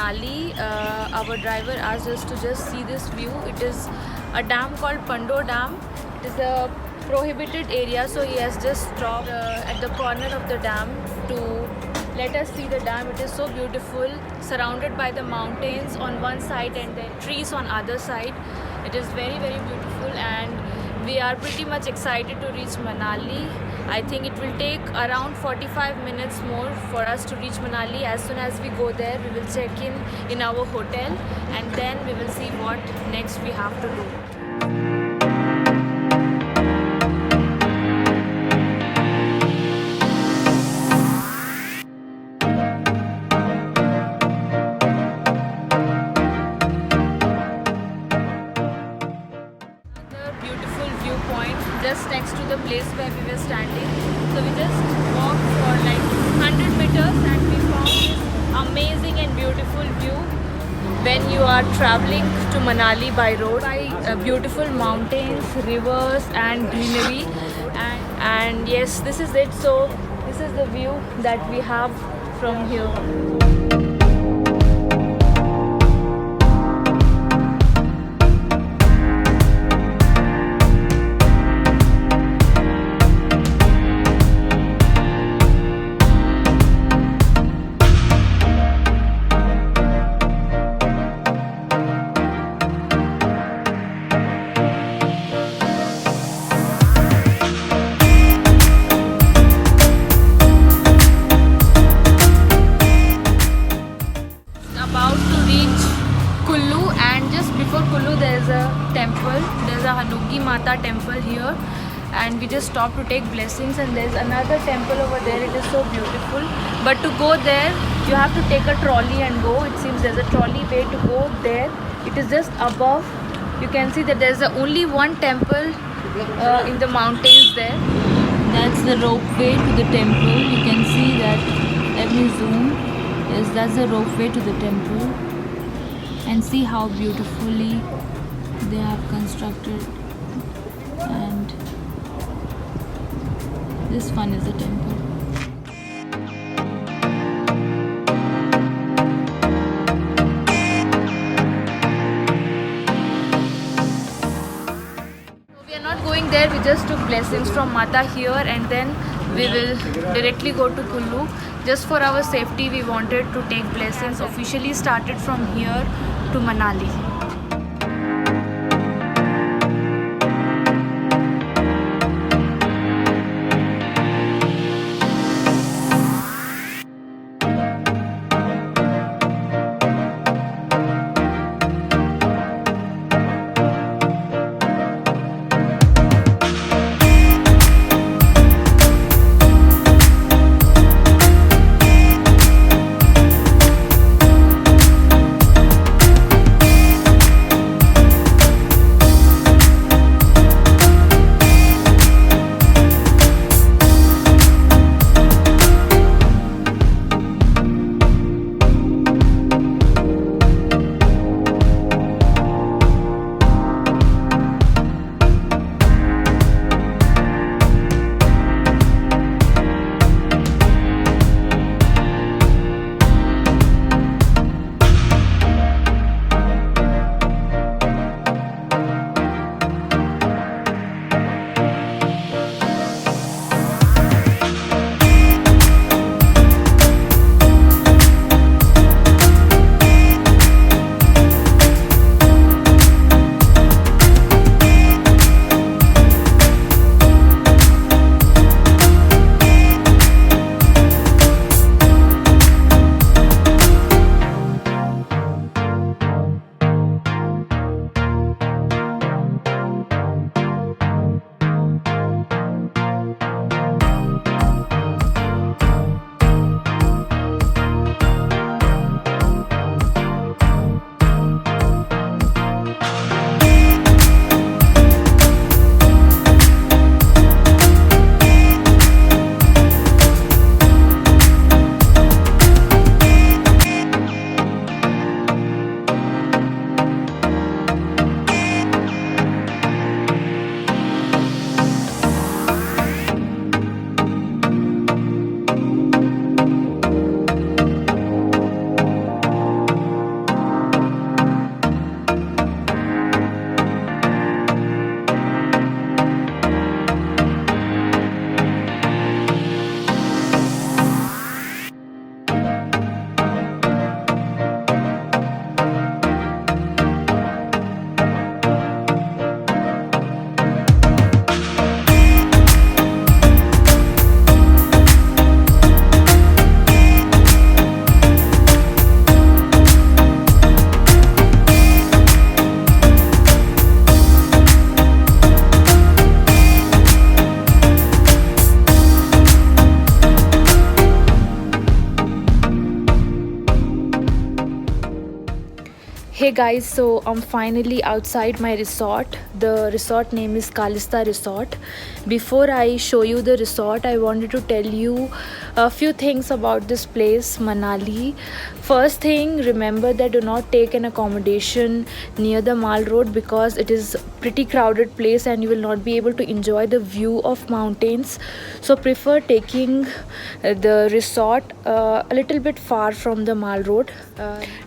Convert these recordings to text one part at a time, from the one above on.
Manali, our driver asked us to just see this view. It is a dam called Pando Dam. It is a prohibited area, so he has just stopped at the corner of the dam to let us see the dam. It is so beautiful, surrounded by the mountains on one side and then trees on other side. It is very beautiful, and we are pretty much excited to reach Manali. I think it will take around 45 minutes more for us to reach Manali. As soon as we go there, we will check in our hotel, and then we will see what next we have to do. Beautiful viewpoint just next to the place where we were standing. So we just walked for like 100 meters and we found this amazing and beautiful view. When you are traveling to Manali by road, by beautiful mountains, rivers and greenery, and yes, this is it. So this is the view that we have from here. There's a Hanugi Mata temple here, and we just stopped to take blessings, and there's another temple over there. It is so beautiful, but to go there you have to take a trolley and go. It seems there's a trolley way to go there. It is just above. You can see that there's only one temple in the mountains there. That's the ropeway to the temple. You can see that. Let me zoom. Yes, that's the ropeway to the temple, and see how beautifully they have constructed. And this one is a temple. So we are not going there. We just took blessings from Mata here, and then we will directly go to Kullu. Just for our safety, we wanted to take blessings. Officially started from here to Manali. Hey guys, so I'm finally outside my resort. The resort name is Kalista Resort. Before I show you the resort, I wanted to tell you a few things about this place, Manali. First thing, remember that do not take an accommodation near the Mall Road because it is pretty crowded place and you will not be able to enjoy the view of mountains. So prefer taking the resort a little bit far from the Mall Road,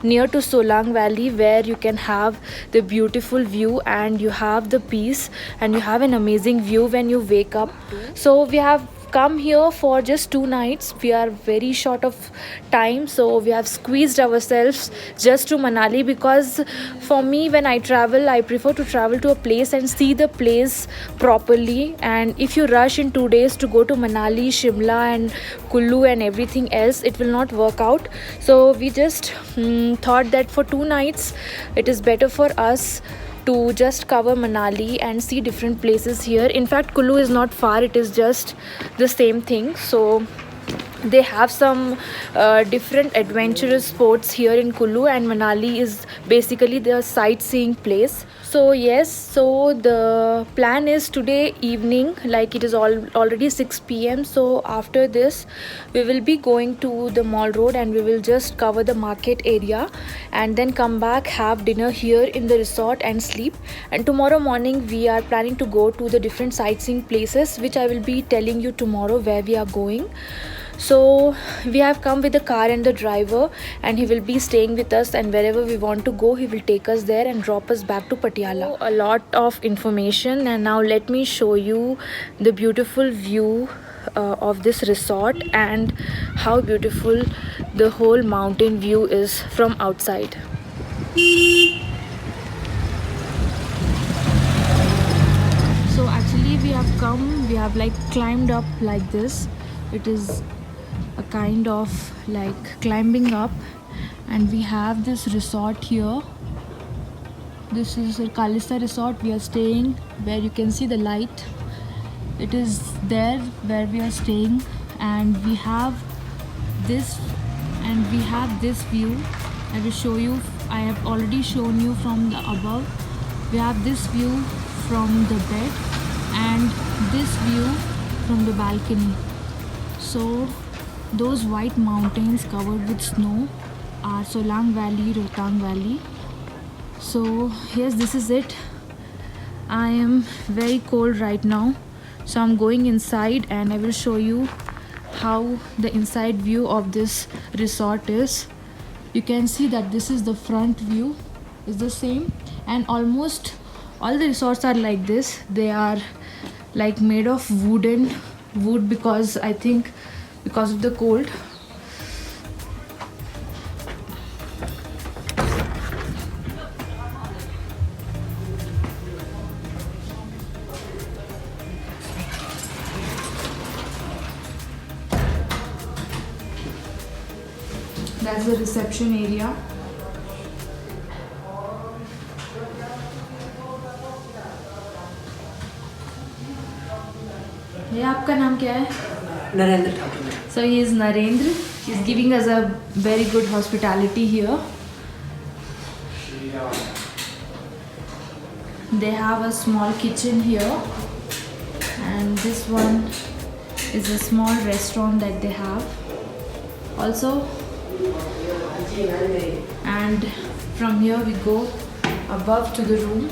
near to Solang Valley, where you can have the beautiful view and you have the peace and you have an amazing view when you wake up. So we have come here for just 2 nights. We are very short of time, so we have squeezed ourselves just to Manali because for me, when I travel, I prefer to travel to a place and see the place properly. And if you rush in 2 days to go to Manali, Shimla and Kullu and everything else, it will not work out. So we just thought that for 2 nights it is better for us to just cover Manali and see different places here. In fact, Kullu is not far, it is just the same thing. So they have some different adventurous sports here in Kullu, and Manali is basically the sightseeing place. So yes, so the plan is today evening, like it is already 6 p.m. So after this we will be going to the Mall Road and we will just cover the market area and then come back, have dinner here in the resort and sleep. And tomorrow morning we are planning to go to the different sightseeing places, which I will be telling you tomorrow where we are going. So we have come with the car and the driver, and he will be staying with us, and wherever we want to go he will take us there and drop us back to Patiala. A lot of information, and now let me show you the beautiful view of this resort and how beautiful the whole mountain view is from outside. So actually we have like climbed up like this. It is a kind of like climbing up, and we have this resort here. This is a Kalista Resort we are staying, where you can see the light. It is there where we are staying, and we have this view. I will show you. I have already shown you from the above. We have this view from the bed and this view from the balcony. So those white mountains covered with snow are Solang Valley, Rohtang Valley. So yes, this is it. I am very cold right now, so I'm going inside and I will show you how the inside view of this resort is. You can see that this is the front view, is the same, and almost all the resorts are like this. They are like made of wood because I think because of the cold. That's the reception area. ये आपका नाम क्या है? Narendra Thakur. So he is Narendra. He's giving us a very good hospitality here. They have a small kitchen here, and this one is a small restaurant that they have also. And from here we go above to the room.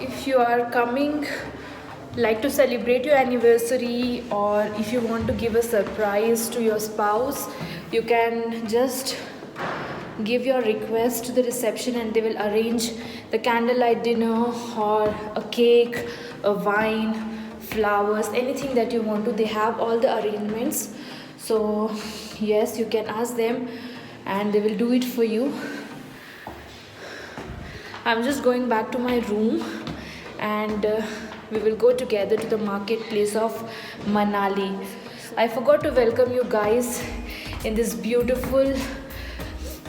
If you are coming like to celebrate your anniversary, or if you want to give a surprise to your spouse, you can just give your request to the reception and they will arrange the candlelight dinner or a cake, a wine, flowers, anything that you want to. They have all the arrangements. So yes, you can ask them and they will do it for you. I'm just going back to my room, and we will go together to the marketplace of Manali. I forgot to welcome you guys in this beautiful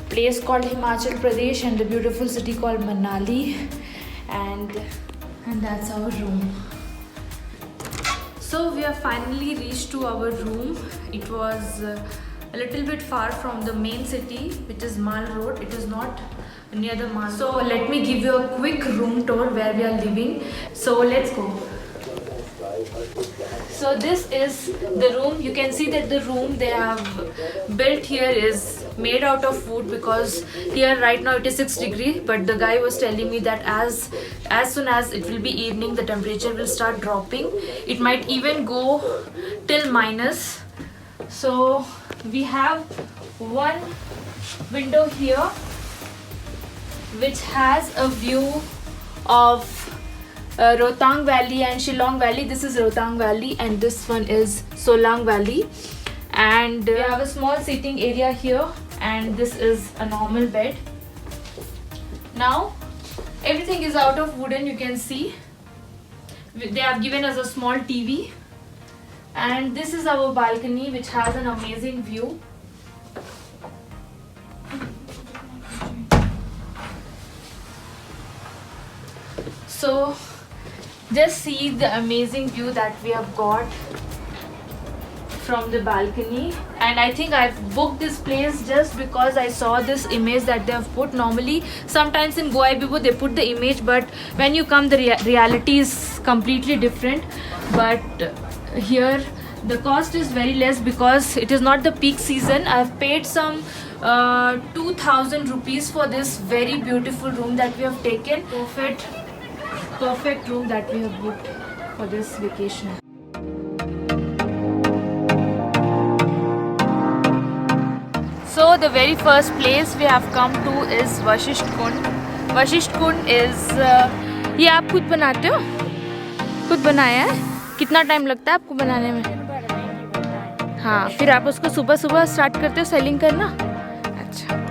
place called Himachal Pradesh and the beautiful city called Manali, and that's our room. So we have finally reached to our room. It was a little bit far from the main city, which is Mall Road. It is not near the mall. So let me give you a quick room tour where we are living. So let's go. So this is the room. You can see that the room they have built here is made out of wood, because here right now it is 6 degrees, but the guy was telling me that as soon as it will be evening, the temperature will start dropping. It might even go till minus. So we have one window here which has a view of Rohtang Valley and Shillong Valley. This is Rohtang Valley and this one is Solang Valley. And we have a small seating area here, and this is a normal bed. Now everything is out of wooden. You can see they have given us a small TV, and this is our balcony which has an amazing view. So just see the amazing view that we have got from the balcony. And I think I've booked this place just because I saw this image that they have put. Normally sometimes in Goa Bibo they put the image, but when you come the reality is completely different. But here the cost is very less because it is not the peak season. I've paid some 2,000 rupees for this very beautiful room that we have taken. Perfect room that we have booked for this vacation. So the very first place we have come to is Vashisht Kund. Vashisht Kund is ये आप खुद बनाते हो? खुद बनाया है? कितना time लगता है आपको बनाने में? हाँ, फिर आप उसको सुबह सुबह स्टार्ट करते हो सेलिंग करना? अच्छा.